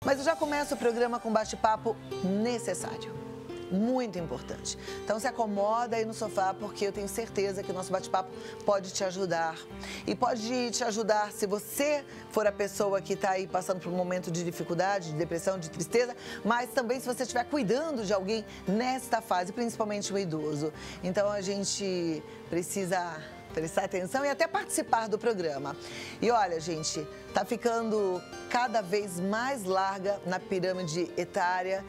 Mas eu já começo o programa com um bate-papo necessário. Muito importante. Então se acomoda aí no sofá, porque eu tenho certeza que o nosso bate-papo pode te ajudar. E pode te ajudar se você for a pessoa que está aí passando por um momento de dificuldade, de depressão, de tristeza, mas também se você estiver cuidando de alguém nesta fase, principalmente o idoso. Então a gente precisa prestar atenção e até participar do programa. E olha, gente, tá ficando cada vez mais larga na pirâmide etária.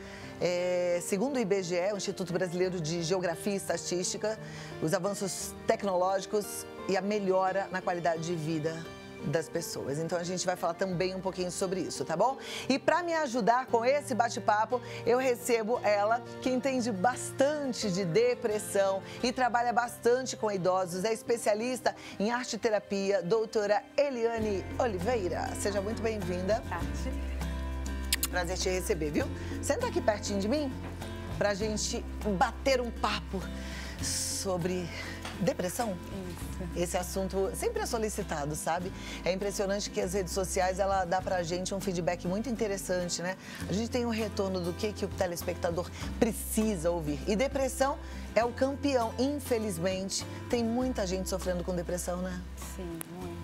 Segundo o IBGE, o Instituto Brasileiro de Geografia e Estatística, os avanços tecnológicos e a melhora na qualidade de vida das pessoas. Então a gente vai falar também um pouquinho sobre isso, tá bom? E para me ajudar com esse bate-papo, eu recebo ela, que entende bastante de depressão e trabalha bastante com idosos, é especialista em arte-terapia, doutora Eliane Oliveira. Seja muito bem-vinda. Prazer te receber, viu? Senta aqui pertinho de mim pra gente bater um papo sobre depressão. Isso. Esse assunto sempre é solicitado, sabe? É impressionante que as redes sociais, ela dá pra gente um feedback muito interessante, né? A gente tem um retorno do que o telespectador precisa ouvir. E depressão é o campeão, infelizmente. Tem muita gente sofrendo com depressão, né? Sim, muitos.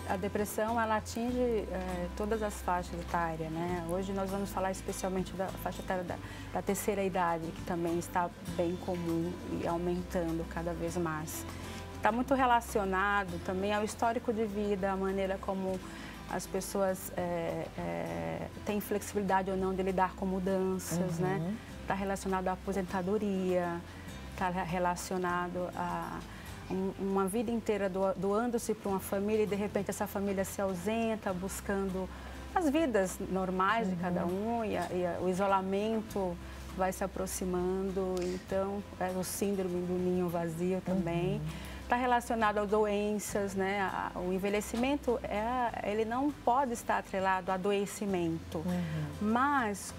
A depressão, ela atinge todas as faixas etárias, né? Hoje nós vamos falar especialmente da faixa etária da terceira idade, que também está bem comum e aumentando cada vez mais. Está muito relacionado também ao histórico de vida, a maneira como as pessoas têm flexibilidade ou não de lidar com mudanças, né? Está relacionado à aposentadoria, está relacionado a uma vida inteira doando-se para uma família e de repente essa família se ausenta, buscando as vidas normais de cada um e o isolamento vai se aproximando. Então, o síndrome do ninho vazio também. Está relacionado a doenças, né? O envelhecimento, ele não pode estar atrelado a adoecimento, mas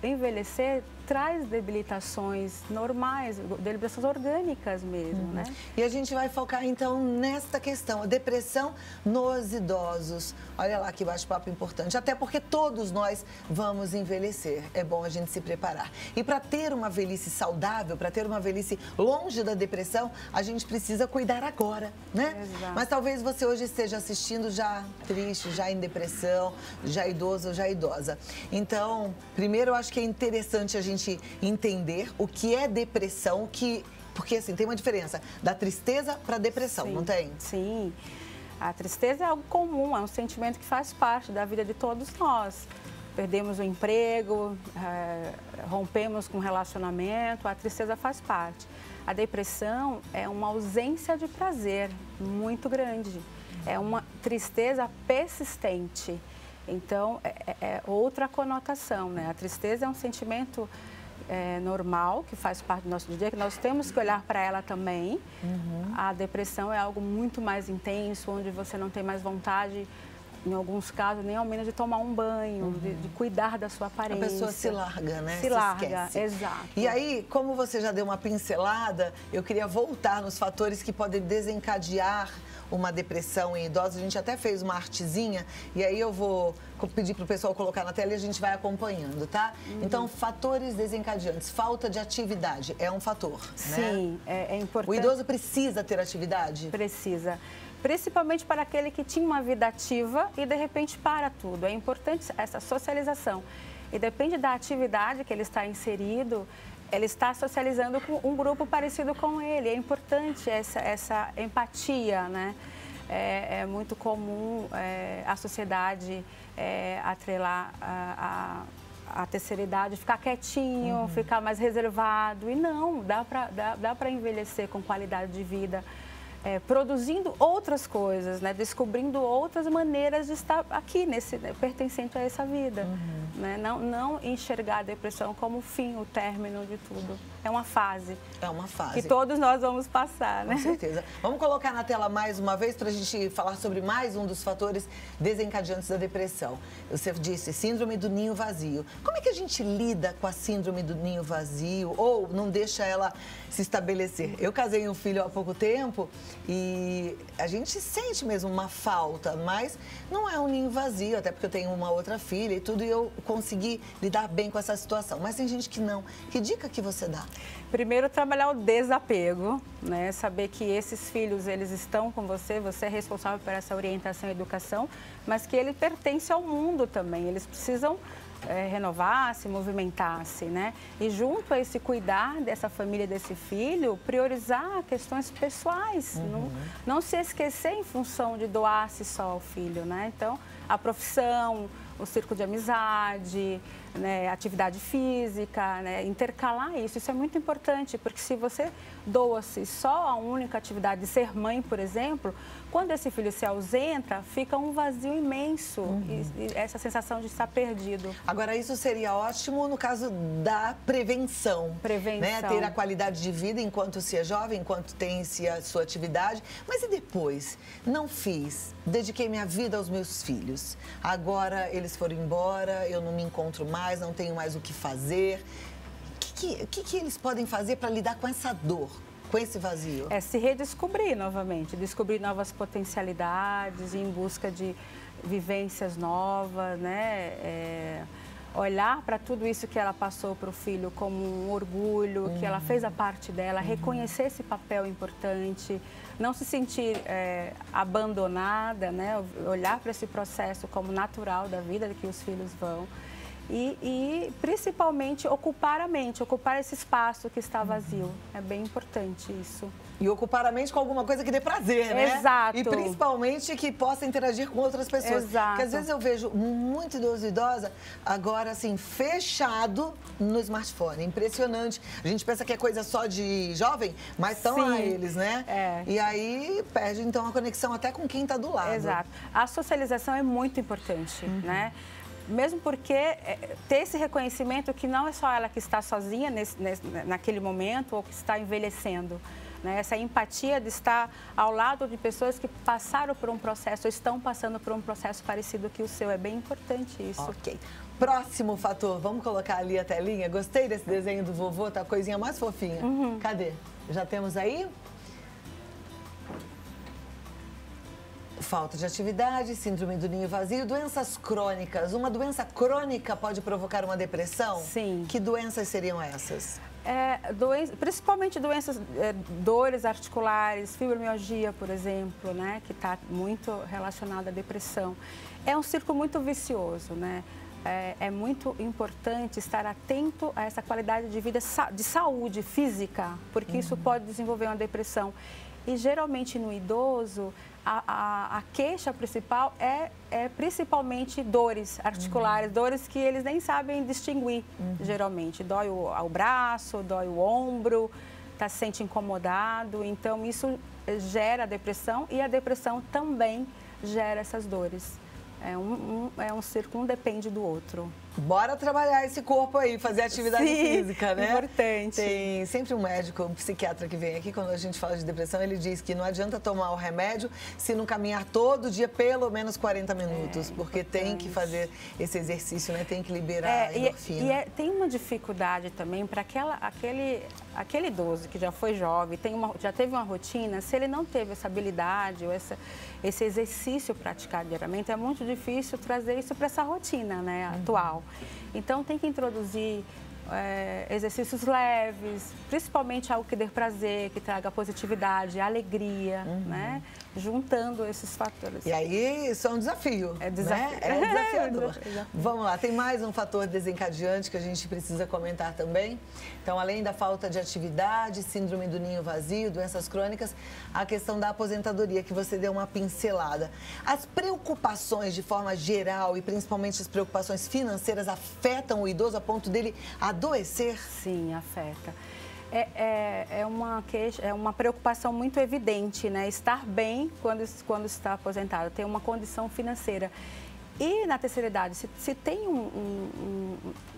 envelhecer traz debilitações normais, debilitações orgânicas mesmo, né? E a gente vai focar, então, nesta questão, a depressão nos idosos. Olha lá que bate-papo importante, até porque todos nós vamos envelhecer. É bom a gente se preparar. E para ter uma velhice saudável, para ter uma velhice longe da depressão, a gente precisa cuidar agora, né? Exato. Mas talvez você hoje esteja assistindo já triste, já em depressão, já idoso, já idosa. Então, primeiro eu acho que é interessante a gente entender o que é depressão, porque assim, tem uma diferença da tristeza para a depressão, Sim, não tem? Sim, a tristeza é algo comum, é um sentimento que faz parte da vida de todos nós. Perdemos o emprego, rompemos com o relacionamento, a tristeza faz parte. A depressão é uma ausência de prazer muito grande, é uma tristeza persistente. Então, é outra conotação, né? A tristeza é um sentimento normal, que faz parte do nosso dia, que nós temos que olhar para ela também. A depressão é algo muito mais intenso, onde você não tem mais vontade, em alguns casos, nem ao menos de tomar um banho, de cuidar da sua aparência. A pessoa se larga, né? Se larga, esquece. exato. E aí, como você já deu uma pincelada, eu queria voltar nos fatores que podem desencadear uma depressão em idosos. A gente até fez uma artezinha e aí eu vou pedir para o pessoal colocar na tela e a gente vai acompanhando, tá? Então, fatores desencadeantes. Falta de atividade é um fator, né? Sim, é importante. O idoso precisa ter atividade? Precisa. Principalmente para aquele que tinha uma vida ativa e de repente para tudo. É importante essa socialização. E depende da atividade que ele está inserido, ele está socializando com um grupo parecido com ele. É importante essa empatia, né? É muito comum a sociedade atrelar a terceira idade, ficar quietinho, ficar mais reservado. E não, dá para envelhecer com qualidade de vida. Produzindo outras coisas, né? Descobrindo outras maneiras de estar aqui, pertencente a essa vida. Né? Não enxergar a depressão como o fim, o término de tudo. É uma fase. É uma fase. Que todos nós vamos passar, né? Com certeza. Vamos colocar na tela mais uma vez para a gente falar sobre mais um dos fatores desencadeantes da depressão. Você disse síndrome do ninho vazio. Como é que a gente lida com a síndrome do ninho vazio ou não deixa ela se estabelecer? Eu casei um filho há pouco tempo E a gente sente mesmo uma falta, mas não é um ninho vazio, até porque eu tenho uma outra filha e tudo, e eu consegui lidar bem com essa situação. Mas tem gente que não. Que dica que você dá? Primeiro, trabalhar o desapego, né? Saber que esses filhos, eles estão com você, você é responsável por essa orientação e educação, mas que ele pertence ao mundo também, eles precisam renovar-se, movimentar-se, né? E junto a esse cuidar dessa família, desse filho, priorizar questões pessoais, não se esquecer em função de doar-se só ao filho, né? Então, a profissão, o círculo de amizade, né, atividade física, né, intercalar isso é muito importante, porque se você doa-se só a única atividade de ser mãe, por exemplo, quando esse filho se ausenta, fica um vazio imenso e essa sensação de estar perdido. Agora, isso seria ótimo no caso da prevenção. Né? Ter a qualidade de vida enquanto se é jovem, enquanto tem-se a sua atividade. Mas e depois? Não fiz, dediquei minha vida aos meus filhos. Agora eles foram embora, eu não me encontro mais, não tenho mais o que fazer. O que eles podem fazer para lidar com essa dor? Com esse vazio? É se redescobrir novamente, descobrir novas potencialidades, ir em busca de vivências novas, né? Olhar para tudo isso que ela passou para o filho como um orgulho, que ela fez a parte dela, reconhecer esse papel importante, não se sentir abandonada, né? Olhar para esse processo como natural da vida que os filhos vão. E principalmente ocupar a mente, ocupar esse espaço que está vazio. É bem importante isso. E ocupar a mente com alguma coisa que dê prazer, né? Exato. E principalmente que possa interagir com outras pessoas. Exato. Porque às vezes eu vejo muito idoso e idosa agora, assim, fechado no smartphone. Impressionante. A gente pensa que é coisa só de jovem, mas estão lá eles, né? E aí perde, então, a conexão até com quem está do lado. Exato. A socialização é muito importante, né? Mesmo porque ter esse reconhecimento que não é só ela que está sozinha naquele momento ou que está envelhecendo. Né? Essa empatia de estar ao lado de pessoas que passaram por um processo, ou estão passando por um processo parecido que o seu. É bem importante isso. Ok. Próximo fator, vamos colocar ali a telinha. Gostei desse desenho do vovô, tá a coisinha mais fofinha. Cadê? Já temos aí? Falta de atividade, síndrome do ninho vazio, doenças crônicas. Uma doença crônica pode provocar uma depressão? Sim. Que doenças seriam essas? Principalmente doenças, dores articulares, fibromialgia, por exemplo, né, que está muito relacionada à depressão. É um círculo muito vicioso, né? É muito importante estar atento a essa qualidade de vida, de saúde física, porque isso pode desenvolver uma depressão. E geralmente no idoso, a queixa principal é principalmente dores articulares, dores que eles nem sabem distinguir, geralmente. Dói o braço, dói o ombro, se sente incomodado. Então, isso gera depressão e a depressão também gera essas dores. É um círculo, um depende do outro. Bora trabalhar esse corpo aí, fazer atividade física, né? Importante. Tem sempre um médico, um psiquiatra que vem aqui, quando a gente fala de depressão, ele diz que não adianta tomar o remédio se não caminhar todo dia pelo menos 40 minutos, porque tem que fazer esse exercício, né? Tem que liberar a endorfina. Tem uma dificuldade também para aquele idoso que já foi jovem, já teve uma rotina, se ele não teve essa habilidade ou esse exercício praticado diariamente, é muito difícil trazer isso para essa rotina, né, atual. Então, tem que introduzir exercícios leves, principalmente algo que dê prazer, que traga positividade, alegria, né? Juntando esses fatores. E aí, isso é um desafio, né? É desafiador. Vamos lá, tem mais um fator desencadeante que a gente precisa comentar também. Então, além da falta de atividade, síndrome do ninho vazio, doenças crônicas, a questão da aposentadoria, que você deu uma pincelada. As preocupações de forma geral e principalmente as preocupações financeiras afetam o idoso a ponto dele adoecer? Sim, afeta. É uma preocupação muito evidente, né? Estar bem quando está aposentado, ter uma condição financeira. E na terceira idade, se tem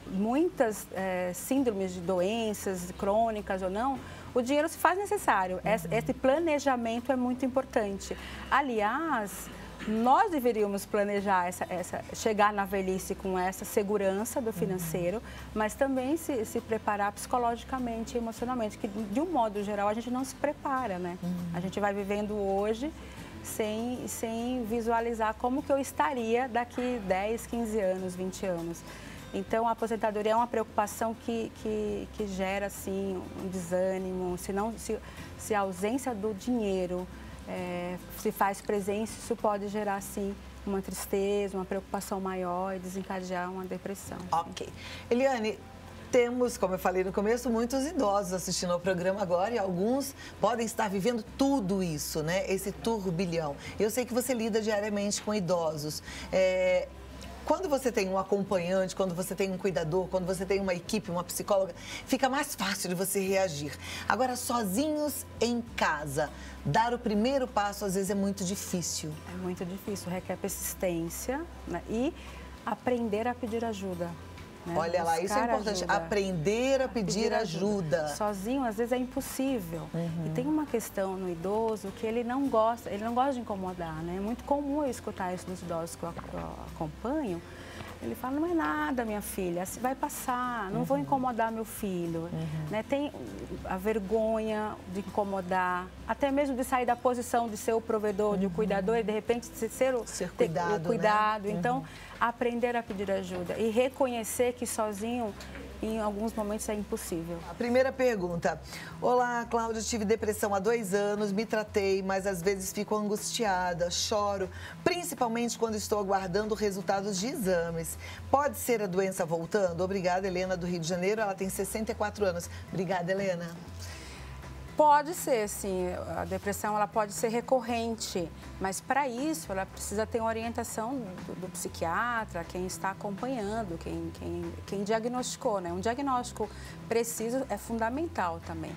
muitas síndromes de doenças crônicas ou não, o dinheiro se faz necessário. Esse planejamento é muito importante. Aliás, nós deveríamos planejar chegar na velhice com essa segurança do financeiro, mas também se preparar psicologicamente e emocionalmente, que de um modo geral a gente não se prepara, né? A gente vai vivendo hoje sem visualizar como que eu estaria daqui 10, 15 anos, 20 anos. Então, a aposentadoria é uma preocupação que gera, assim, um desânimo. Se a ausência do dinheiro se faz presente, isso pode gerar, assim, uma tristeza, uma preocupação maior e desencadear uma depressão. Ok. Eliane, temos, como eu falei no começo, muitos idosos assistindo ao programa agora e alguns podem estar vivendo tudo isso, né? Esse turbilhão. Eu sei que você lida diariamente com idosos. Quando você tem um acompanhante, quando você tem um cuidador, quando você tem uma equipe, uma psicóloga, fica mais fácil de você reagir. Agora, sozinhos em casa, dar o primeiro passo às vezes é muito difícil. É muito difícil, requer persistência, né? E aprender a pedir ajuda. Né? Olha lá, isso é importante, aprender a pedir ajuda. Sozinho, às vezes, é impossível. E tem uma questão no idoso que ele não gosta de incomodar, né? É muito comum eu escutar isso dos idosos que eu acompanho. Ele fala, não é nada, minha filha, vai passar, não vou incomodar meu filho. Né? Tem a vergonha de incomodar, até mesmo de sair da posição de ser o provedor, de o cuidador e, de repente, ser o cuidado. Né? Então, aprender a pedir ajuda e reconhecer que sozinho, em alguns momentos, é impossível. A primeira pergunta. Olá, Cláudia, tive depressão há 2 anos, me tratei, mas às vezes fico angustiada, choro, principalmente quando estou aguardando resultados de exames. Pode ser a doença voltando? Obrigada, Helena, do Rio de Janeiro. Ela tem 64 anos. Obrigada, Helena. Pode ser, sim. A depressão ela pode ser recorrente, mas para isso ela precisa ter uma orientação do psiquiatra, quem está acompanhando, quem diagnosticou, né? Um diagnóstico preciso é fundamental também.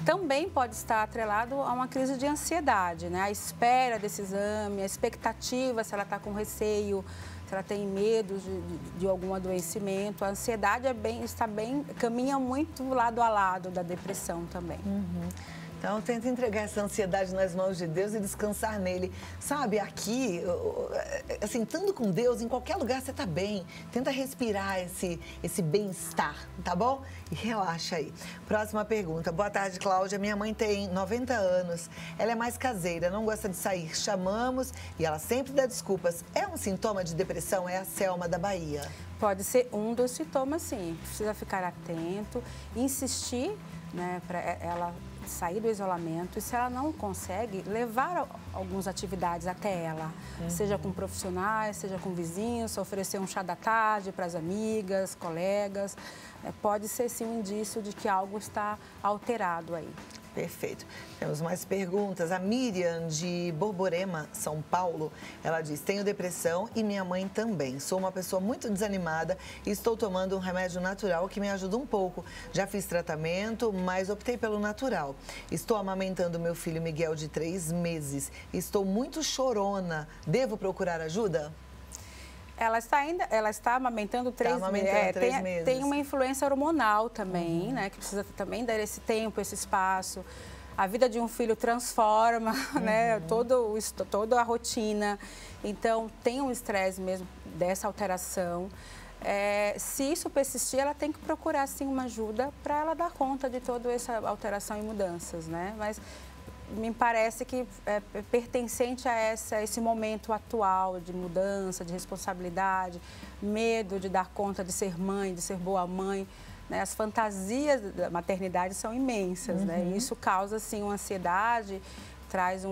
Também pode estar atrelado a uma crise de ansiedade, né? A espera desse exame, a expectativa, se ela está com receio, se ela tem medo de algum adoecimento. A ansiedade caminha muito lado a lado da depressão também. Então, tenta entregar essa ansiedade nas mãos de Deus e descansar nele. Sabe, aqui, assim, estando com Deus, em qualquer lugar você está bem. Tenta respirar esse bem-estar, tá bom? E relaxa aí. Próxima pergunta. Boa tarde, Cláudia. Minha mãe tem 90 anos. Ela é mais caseira, não gosta de sair. Chamamos e ela sempre dá desculpas. É um sintoma de depressão? É a Selma da Bahia. Pode ser um dos sintomas, sim. Precisa ficar atento, insistir, né, para ela sair do isolamento e, se ela não consegue, levar algumas atividades até ela, seja com profissionais, seja com vizinhos, oferecer um chá da tarde para as amigas, colegas. Pode ser, sim, um indício de que algo está alterado aí. Perfeito. Temos mais perguntas. A Miriam, de Borborema, São Paulo, ela diz, tenho depressão e minha mãe também. Sou uma pessoa muito desanimada e estou tomando um remédio natural que me ajuda um pouco. Já fiz tratamento, mas optei pelo natural. Estou amamentando meu filho Miguel, de 3 meses. Estou muito chorona. Devo procurar ajuda? Ela está amamentando 3 meses. Tem uma influência hormonal também, né? Que precisa também dar esse tempo, esse espaço. A vida de um filho transforma, né? Toda a rotina. Então, tem um estresse mesmo dessa alteração. Se isso persistir, ela tem que procurar, sim, uma ajuda para ela dar conta de toda essa alteração e mudanças, né? Mas me parece que é pertencente a esse momento atual de mudança, de responsabilidade, medo de dar conta de ser mãe, de ser boa mãe, né? As fantasias da maternidade são imensas, né? E isso causa, assim, uma ansiedade, traz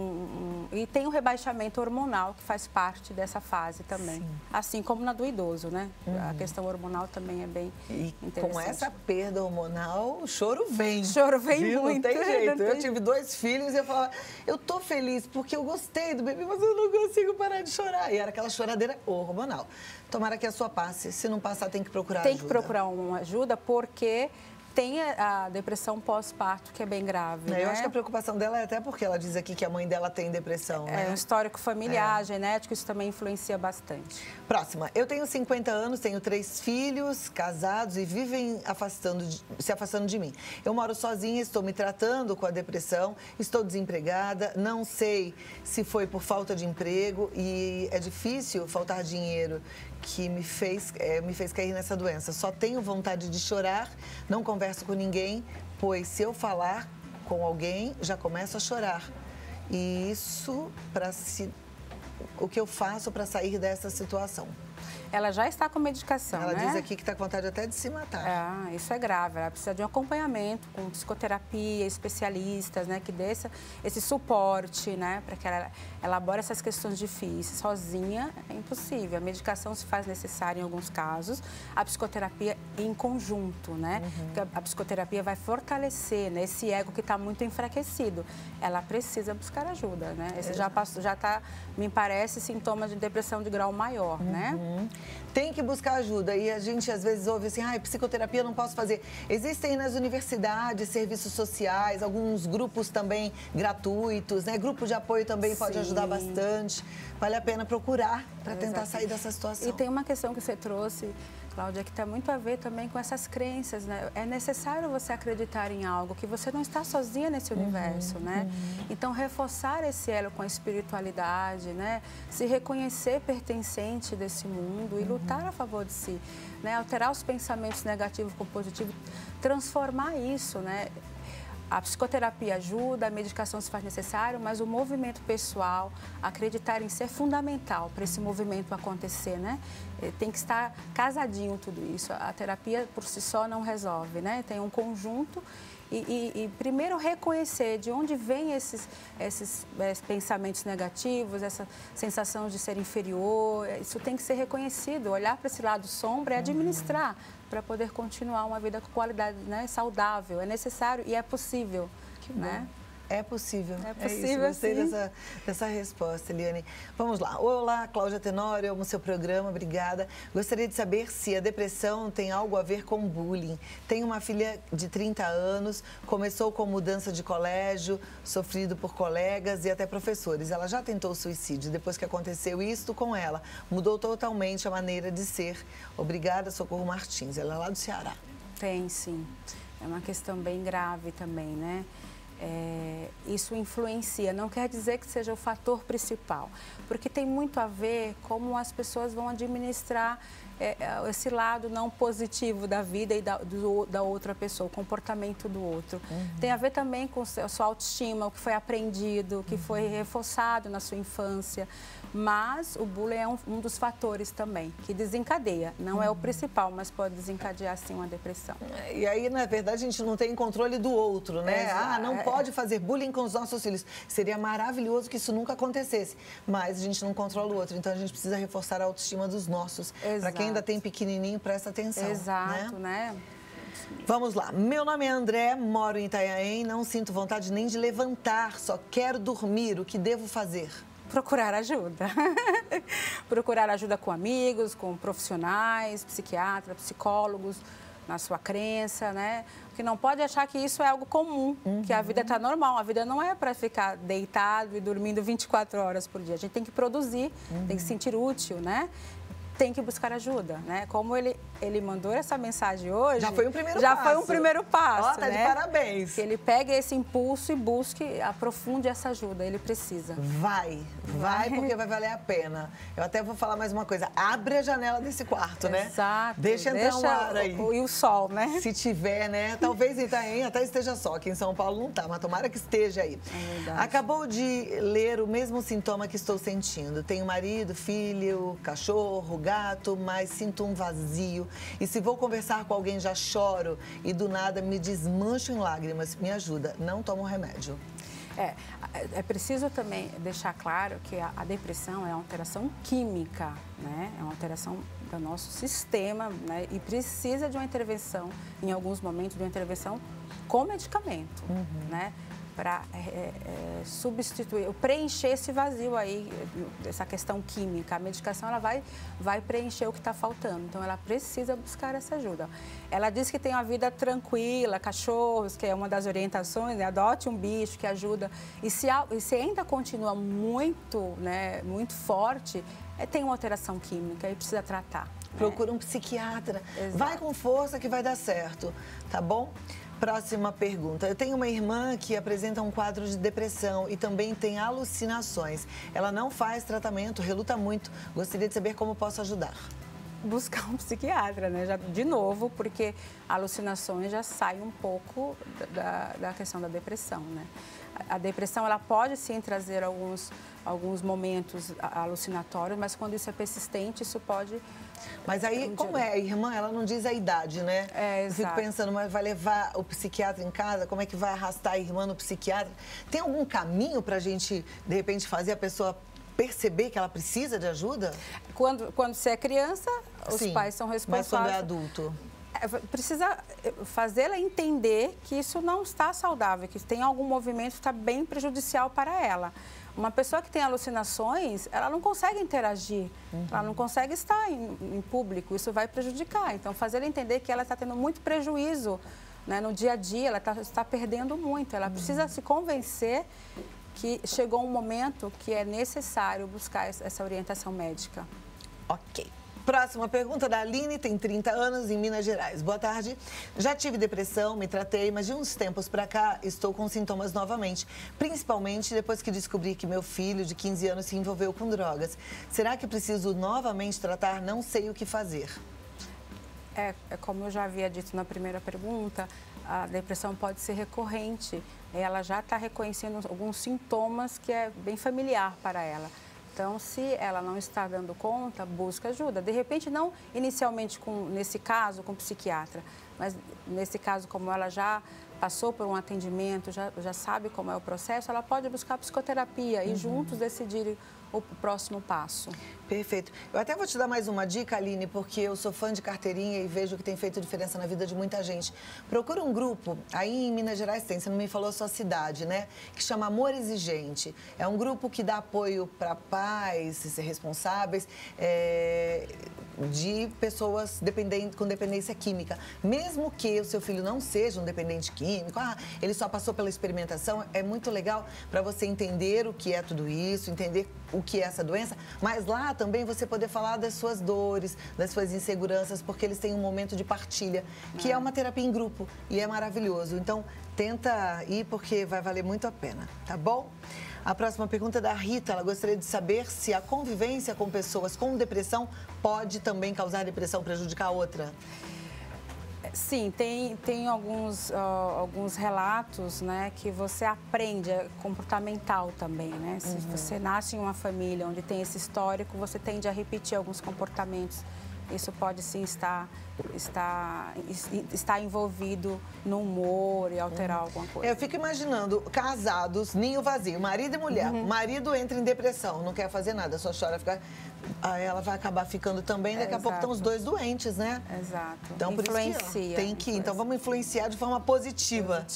e tem um rebaixamento hormonal que faz parte dessa fase também. Sim. Assim como na do idoso, né? A questão hormonal também é bem interessante. Com essa perda hormonal, o choro vem. O choro vem muito. Não tem jeito. Eu tive 2 filhos e eu falava, eu tô feliz porque eu gostei do bebê, mas eu não consigo parar de chorar. E era aquela choradeira hormonal. Tomara que a sua passe. Se não passar, tem que procurar ajuda. Tem que procurar uma ajuda porque tem a depressão pós-parto, que é bem grave, né? Eu acho que a preocupação dela é até porque ela diz aqui que a mãe dela tem depressão, né? É um histórico familiar, genético, isso também influencia bastante. Próxima. Eu tenho 50 anos, tenho 3 filhos, casados e vivem se afastando de mim. Eu moro sozinha, estou me tratando com a depressão, estou desempregada, não sei se foi por falta de emprego e é difícil faltar dinheiro que me fez cair nessa doença. Só tenho vontade de chorar, não converso com ninguém, pois se eu falar com alguém, já começo a chorar. E isso, o que eu faço para sair dessa situação? Ela já está com medicação, Ela né? diz aqui que está com vontade até de se matar. Isso é grave. Ela precisa de um acompanhamento com psicoterapia, especialistas, né? Que dê esse suporte, né? Para que ela elabore essas questões difíceis. Sozinha é impossível. A medicação se faz necessária em alguns casos. A psicoterapia em conjunto, né? Porque a psicoterapia vai fortalecer, né, esse ego que está muito enfraquecido. Ela precisa buscar ajuda, né? Esse já está, me parece, sintoma de depressão de grau maior, né? Tem que buscar ajuda e a gente às vezes ouve assim, psicoterapia não posso fazer. Existem nas universidades serviços sociais, alguns grupos também gratuitos, né? Grupo de apoio também pode ajudar bastante. Vale a pena procurar para tentar sair dessa situação. E tem uma questão que você trouxe, Cláudia, que tem muito a ver também com essas crenças, né? É necessário você acreditar em algo, que você não está sozinha nesse universo, né? Então, reforçar esse elo com a espiritualidade, né? Se reconhecer pertencente desse mundo e lutar a favor de si, né? Alterar os pensamentos negativos com positivos, transformar isso, né? A psicoterapia ajuda, a medicação se faz necessário, mas o movimento pessoal, acreditar em si é fundamental para esse movimento acontecer, né? Tem que estar casadinho tudo isso. A terapia por si só não resolve, né? Tem um conjunto e primeiro reconhecer de onde vêm esses pensamentos negativos, essa sensação de ser inferior. Isso tem que ser reconhecido, olhar para esse lado sombra e administrar para poder continuar uma vida com qualidade, né, saudável. É necessário e é possível, né? É possível. É possível, Gostei dessa resposta, Eliane. Vamos lá. Olá, Cláudia Tenório, amo seu programa, obrigada. Gostaria de saber se a depressão tem algo a ver com bullying. Tenho uma filha de 30 anos, começou com mudança de colégio, sofrido por colegas e até professores. Ela já tentou suicídio. Depois que aconteceu isto com ela, mudou totalmente a maneira de ser. Obrigada, Socorro Martins. Ela é lá do Ceará. Tem, sim. É uma questão bem grave também, né? Isso influencia, não quer dizer que seja o fator principal, porque tem muito a ver como as pessoas vão administrar esse lado não positivo da vida e da outra pessoa, o comportamento do outro. Tem a ver também com a sua autoestima, o que foi aprendido, o que foi reforçado na sua infância. Mas o bullying é um dos fatores também, que desencadeia. Não é o principal, mas pode desencadear, sim, uma depressão. E aí, na verdade, a gente não tem controle do outro, né? Não pode fazer bullying com os nossos filhos. Seria maravilhoso que isso nunca acontecesse. Mas a gente não controla o outro. Então, a gente precisa reforçar a autoestima dos nossos. Para quem ainda tem pequenininho, presta atenção. Exato, né? Vamos lá. Meu nome é André, moro em Itanhaém, não sinto vontade nem de levantar, só quero dormir. O que devo fazer? Procurar ajuda. Procurar ajuda com amigos, com profissionais, psiquiatras, psicólogos, na sua crença, né? Porque não pode achar que isso é algo comum, que a vida está normal. A vida não é para ficar deitado e dormindo 24 horas por dia. A gente tem que produzir, tem que se sentir útil, né? Tem que buscar ajuda, né? Como ele mandou essa mensagem hoje... Já foi um primeiro passo. Já foi um primeiro passo, Ó, tá, né? De parabéns. Que ele pegue esse impulso e busque, aprofunde essa ajuda. Ele precisa. Vai, porque vai valer a pena. Eu até vou falar mais uma coisa. Abre a janela desse quarto, né? Exato. Deixa entrar um ar aí. E o sol, né? Se tiver, né? Talvez em Itaém até esteja só. Aqui em São Paulo não tá, mas tomara que esteja aí. É verdade. Acabou de ler o mesmo sintoma que estou sentindo. Tenho marido, filho, cachorro, gato, mas sinto um vazio. E se vou conversar com alguém, já choro e do nada me desmancho em lágrimas. Me ajuda, não tomo remédio. É preciso também deixar claro que a depressão é uma alteração química, né? É uma alteração do nosso sistema, né? E precisa de uma intervenção, em alguns momentos, de uma intervenção com medicamento, né? para substituir, preencher esse vazio aí, essa questão química. A medicação ela vai preencher o que está faltando, então ela precisa buscar essa ajuda. Ela diz que tem uma vida tranquila, cachorros, que é uma das orientações, né? Adote um bicho que ajuda. E se ainda continua muito, né, muito forte, tem uma alteração química e precisa tratar. Procura um psiquiatra. Exato. Vai com força que vai dar certo, tá bom? Próxima pergunta. Eu tenho uma irmã que apresenta um quadro de depressão e também tem alucinações. Ela não faz tratamento, reluta muito. Gostaria de saber como posso ajudar. Buscar um psiquiatra, né? De novo, porque alucinações já saem um pouco da questão da depressão, né? A depressão, ela pode sim trazer alguns momentos alucinatórios, mas quando isso é persistente, isso pode... Mas aí, como é a irmã, ela não diz a idade, né? Eu fico pensando, mas vai levar o psiquiatra em casa? Como é que vai arrastar a irmã no psiquiatra? Tem algum caminho pra gente, de repente, fazer a pessoa perceber que ela precisa de ajuda? Quando você é criança, os pais são responsáveis. Mas quando é adulto? Precisa fazê-la entender que isso não está saudável, que tem algum movimento que está bem prejudicial para ela. Uma pessoa que tem alucinações, ela não consegue interagir, ela não consegue estar em público, isso vai prejudicar. Então, fazer ela entender que ela está tendo muito prejuízo, né, no dia a dia, ela está perdendo muito. Ela precisa se convencer que chegou um momento que é necessário buscar essa orientação médica. Ok. Próxima pergunta da Aline, tem 30 anos, em Minas Gerais. Boa tarde. Já tive depressão, me tratei, mas de uns tempos para cá estou com sintomas novamente. Principalmente depois que descobri que meu filho de 15 anos se envolveu com drogas. Será que preciso novamente tratar? Não sei o que fazer. Como eu já havia dito na primeira pergunta, a depressão pode ser recorrente. Ela já está reconhecendo alguns sintomas que é bem familiar para ela. Então, se ela não está dando conta, busca ajuda. De repente, não inicialmente, nesse caso, com psiquiatra, mas nesse caso, como ela já passou por um atendimento, já sabe como é o processo, ela pode buscar psicoterapia e juntos decidirem o próximo passo. Perfeito. Eu até vou te dar mais uma dica, Aline, porque eu sou fã de carteirinha e vejo que tem feito diferença na vida de muita gente. Procura um grupo, aí em Minas Gerais tem, você não me falou a sua cidade, né? Que chama Amor Exigente. É um grupo que dá apoio para pais responsáveis de pessoas com dependência química. Mesmo que o seu filho não seja um dependente químico, ele só passou pela experimentação, é muito legal para você entender o que é tudo isso, entender o que é essa doença, mas lá também você poder falar das suas dores, das suas inseguranças, porque eles têm um momento de partilha, que é uma terapia em grupo e é maravilhoso. Então, tenta ir porque vai valer muito a pena, tá bom? A próxima pergunta é da Rita. Ela gostaria de saber se a convivência com pessoas com depressão pode também causar depressão, prejudicar a outra. Sim, tem alguns relatos, né, que você aprende, é comportamental também, né? Se você nasce em uma família onde tem esse histórico, você tende a repetir alguns comportamentos. Isso pode sim estar envolvido no humor e alterar alguma coisa. Eu fico imaginando casados, ninho vazio, marido e mulher. O marido entra em depressão, não quer fazer nada, só chora, aí ela vai acabar ficando também, daqui a pouco estão os dois doentes, né? Exato. Então, influencia. Por isso que tem que ir. Então, vamos influenciar de forma positiva.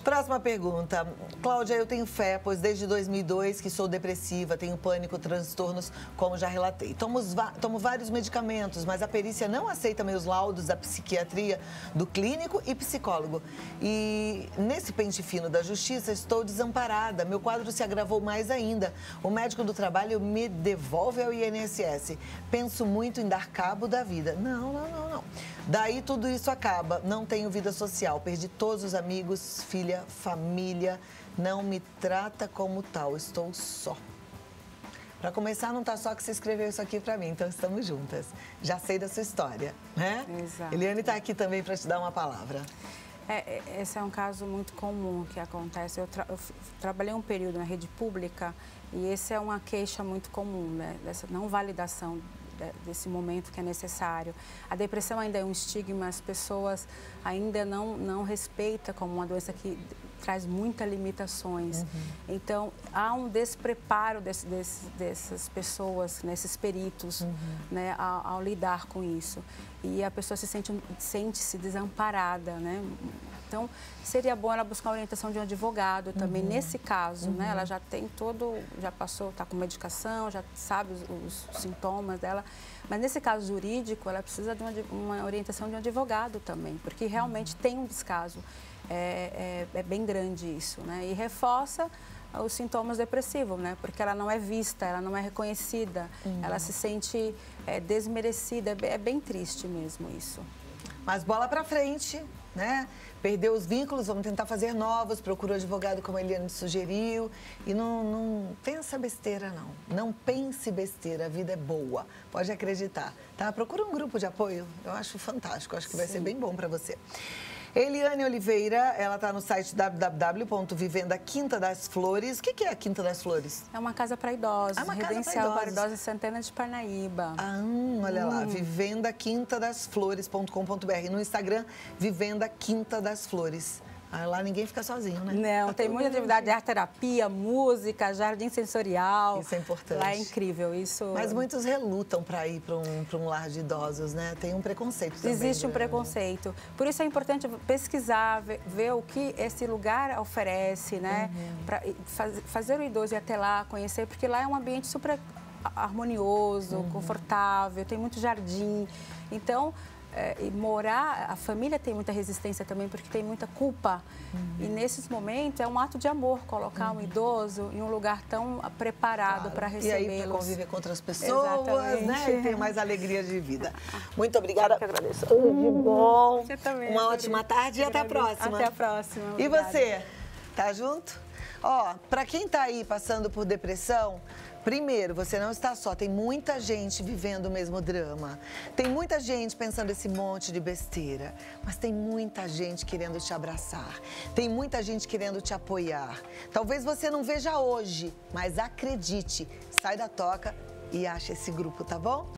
Próxima pergunta. Cláudia, eu tenho fé, pois desde 2002 que sou depressiva, tenho pânico, transtornos, como já relatei. Tomo vários medicamentos, mas a perícia não aceita meus laudos da psiquiatria, do clínico e psicólogo. E nesse pente fino da justiça, estou desamparada. Meu quadro se agravou mais ainda. O médico do trabalho me devolve ao INSS. Penso muito em dar cabo da vida. Não. Daí tudo isso acaba. Não tenho vida social. Perdi todos os amigos, filha, família. Não me trata como tal. Estou só. Para começar, não está só que você escreveu isso aqui para mim, então estamos juntas. Já sei da sua história, né? Exato. Eliane está aqui também para te dar uma palavra. Esse é um caso muito comum que acontece. Eu trabalhei um período na rede pública e essa é uma queixa muito comum, né? Dessa não validação desse momento que é necessário. A depressão ainda é um estigma, as pessoas ainda não respeitam como uma doença que traz muitas limitações. Então, há um despreparo dessas pessoas, nesses peritos, né, ao lidar com isso. E a pessoa sente-se desamparada, né? Então, seria bom ela buscar a orientação de um advogado também, nesse caso, né? Ela já tem já passou, está com medicação, já sabe os sintomas dela. Mas nesse caso jurídico, ela precisa de uma orientação de um advogado também, porque realmente tem um descaso. É bem grande isso, né? E reforça os sintomas depressivos, né? Porque ela não é vista, ela não é reconhecida, ela se sente desmerecida. É bem triste mesmo isso. Mas bola pra frente, né? Perdeu os vínculos, vamos tentar fazer novos, procura o advogado como a Eliane sugeriu. E não pensa besteira, não. Não pense besteira, a vida é boa, pode acreditar. Tá? Procura um grupo de apoio, eu acho fantástico, acho que vai ser bem bom para você. Eliane Oliveira, ela está no site www.vivenda Quinta das Flores. O que é a Quinta das Flores? É uma casa para idosos, residencial para idosos em Santana de Parnaíba. Olha lá, vivendaquintadasflores.com.br. No Instagram, Vivenda Quinta das Flores. Lá ninguém fica sozinho, né? Não, tem muita atividade de arte terapia, música, jardim sensorial. Isso é importante. Lá é incrível, isso. Mas muitos relutam para ir para um lar de idosos, né? Tem um preconceito também. Existe um preconceito. Por isso é importante pesquisar, ver o que esse lugar oferece, né? Para fazer o idoso ir até lá, conhecer, porque lá é um ambiente super harmonioso, confortável, tem muito jardim. Então, e morar, a família tem muita resistência também, porque tem muita culpa. E nesses momentos é um ato de amor colocar um idoso em um lugar tão preparado para recebê-los. E aí para conviver com outras pessoas, né? E ter mais alegria de vida. Muito obrigada. Eu agradeço. Tudo de bom. Você também. Uma ótima tarde e até a próxima. Até a próxima. E Obrigada. você? Tá junto? Ó, para quem tá aí passando por depressão, primeiro, você não está só, tem muita gente vivendo o mesmo drama. Tem muita gente pensando esse monte de besteira, mas tem muita gente querendo te abraçar. Tem muita gente querendo te apoiar. Talvez você não veja hoje, mas acredite, sai da toca e acha esse grupo, tá bom?